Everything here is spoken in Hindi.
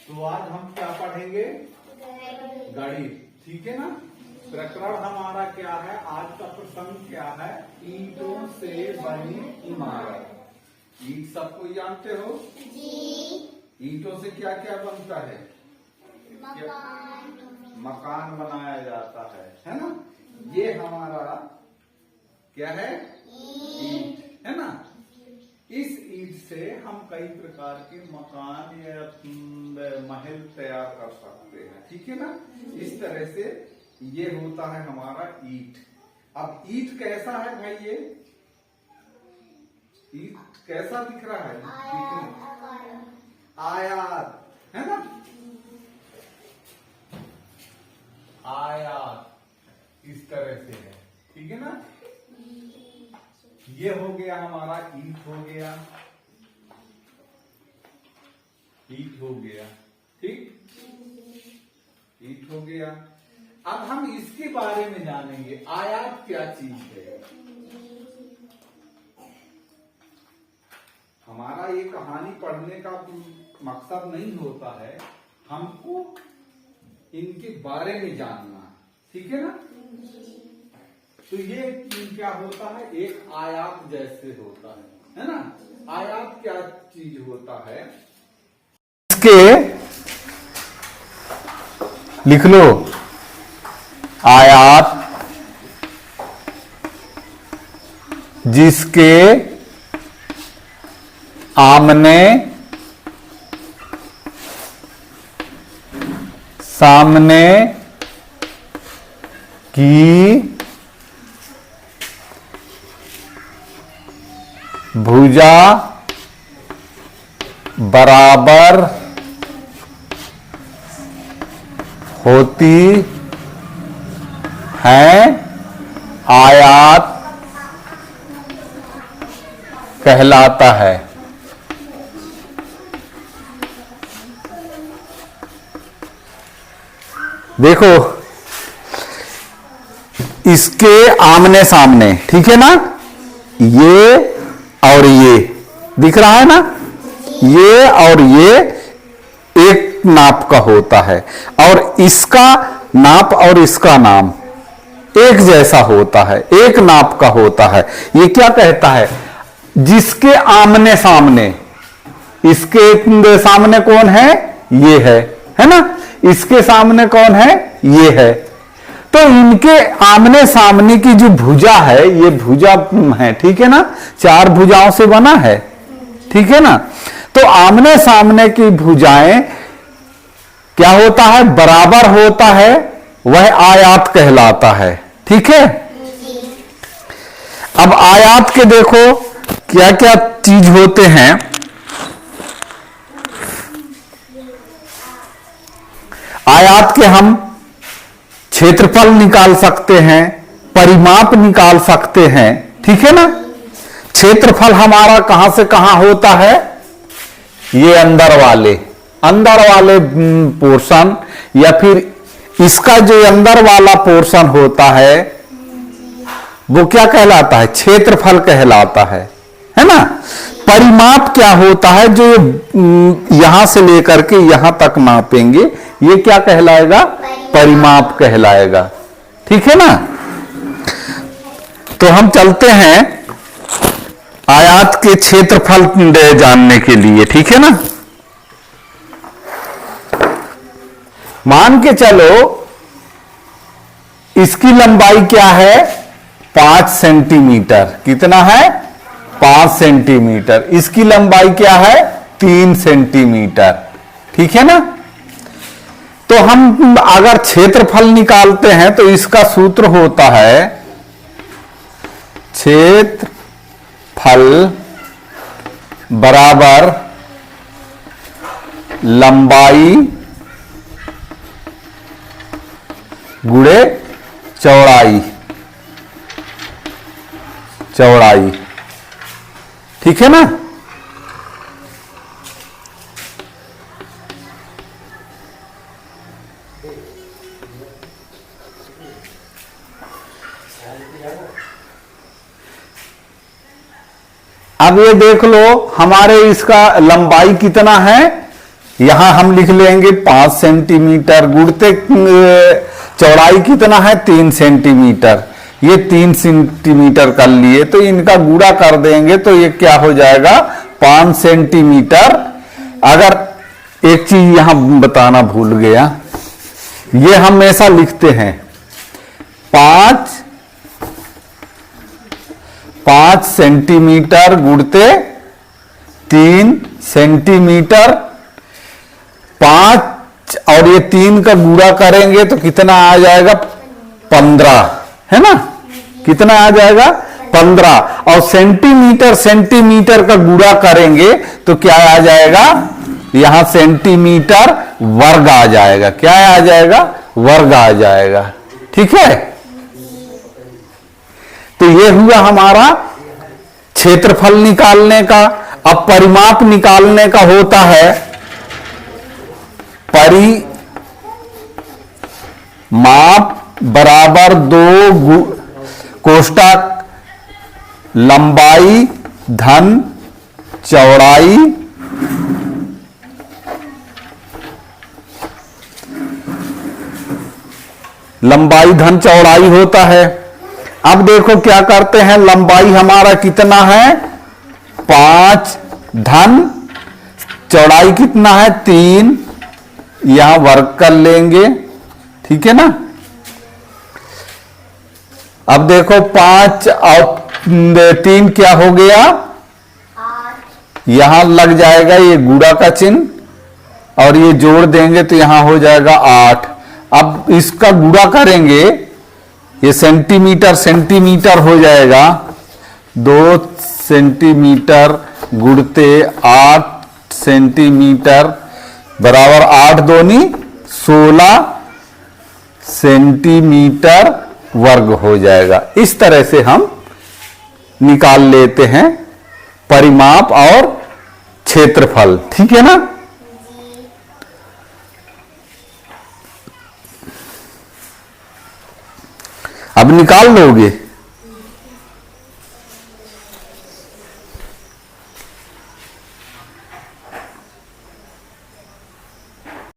तो आज हम क्या पढ़ेंगे? गणित। ठीक है ना। प्रकरण हमारा क्या है? आज का प्रसंग क्या है? ईंटों से बनी इमारत। ईंट सबको जानते हो जी। ईंटों से क्या क्या बनता है? मकान बनाया जाता है ना। ये हमारा क्या है? ईंट है ना। इस ईंट से हम कई प्रकार के मकान या महल तैयार कर सकते हैं। ठीक है ना। इस तरह से ये होता है हमारा ईंट। अब ईंट कैसा है भाई? ये ईंट कैसा दिख रहा है? आयात है ना। आयात इस तरह से है। ठीक है ना। ये हो गया हमारा ईंट हो गया। ईंट हो गया। ठीक। ईंट हो गया। अब हम इसके बारे में जानेंगे। आयात क्या चीज है? हमारा ये कहानी पढ़ने का मकसद नहीं होता है, हमको इनके बारे में जानना। ठीक है ना। तो ये क्या होता है? एक आयात जैसे होता है ना। आयात क्या चीज होता है? इसके लिख लो। आयात जिसके आमने सामने की भुजा बराबर होती है, आयात कहलाता है। देखो, इसके आमने सामने, ठीक है ना, ये और ये दिख रहा है ना। ये और ये एक नाप का होता है और इसका नाप और इसका नाम एक जैसा होता है, एक नाप का होता है। ये क्या कहता है? जिसके आमने सामने, इसके सामने कौन है? ये है ना। इसके सामने कौन है? ये है। तो इनके आमने सामने की जो भुजा है, ये भुजा है। ठीक है ना। चार भुजाओं से बना है। ठीक है ना। तो आमने सामने की भुजाएं क्या होता है? बराबर होता है, वह आयात कहलाता है। ठीक है। अब आयात के देखो क्या क्या चीज होते हैं। आयात के हम क्षेत्रफल निकाल सकते हैं, परिमाप निकाल सकते हैं। ठीक है ना। क्षेत्रफल हमारा कहां से कहां होता है? ये अंदर वाले पोर्शन, या फिर इसका जो अंदर वाला पोर्शन होता है वो क्या कहलाता है? क्षेत्रफल कहलाता है ना। परिमाप क्या होता है? जो यहां से लेकर के यहां तक मापेंगे, ये क्या कहलाएगा? परिमाप कहलाएगा। ठीक है ना। तो हम चलते हैं आयात के क्षेत्रफल जानने के लिए। ठीक है ना। मान के चलो इसकी लंबाई क्या है? 5 सेंटीमीटर। कितना है? 5 सेंटीमीटर। इसकी लंबाई क्या है? 3 सेंटीमीटर। ठीक है ना। तो हम अगर क्षेत्रफल निकालते हैं तो इसका सूत्र होता है क्षेत्रफल बराबर लंबाई गुणे चौड़ाई। ठीक है ना। अब ये देख लो हमारे इसका लंबाई कितना है? यहां हम लिख लेंगे 5 सेंटीमीटर, गुणते चौड़ाई कितना है 3 सेंटीमीटर, ये 3 सेंटीमीटर कर लिए, तो इनका गुणा कर देंगे तो ये क्या हो जाएगा 5 सेंटीमीटर। अगर एक चीज यहां बताना भूल गया, ये हम हमेशा लिखते हैं 5 सेंटीमीटर गुणते 3 सेंटीमीटर, 5 और ये 3 का गुणा करेंगे तो कितना आ जाएगा 15, है ना, कितना आ जाएगा 15, और सेंटीमीटर सेंटीमीटर का गुणा करेंगे तो क्या आ जाएगा, यहां सेंटीमीटर वर्ग आ जाएगा, क्या आ जाएगा वर्ग आ जाएगा, ठीक है। तो ये हुआ हमारा क्षेत्रफल निकालने का। अब परिमाप निकालने का होता है परिमाप बराबर 2 कोष्ठक लंबाई धन चौड़ाई लंबाई धन चौड़ाई होता है। अब देखो क्या करते हैं, लंबाई हमारा कितना है 5 धन चौड़ाई कितना है 3, यहां वर्ग कर लेंगे, ठीक है ना। अब देखो 5 और 3 क्या हो गया, यहां लग जाएगा ये गुणा का चिन्ह और ये जोड़ देंगे तो यहां हो जाएगा 8। अब इसका गुणा करेंगे, ये सेंटीमीटर सेंटीमीटर हो जाएगा, 2 सेंटीमीटर गुणते 8 सेंटीमीटर बराबर 8 दूनी 16 सेंटीमीटर वर्ग हो जाएगा। इस तरह से हम निकाल लेते हैं परिमाप और क्षेत्रफल, ठीक है ना। अब निकाल लोगे।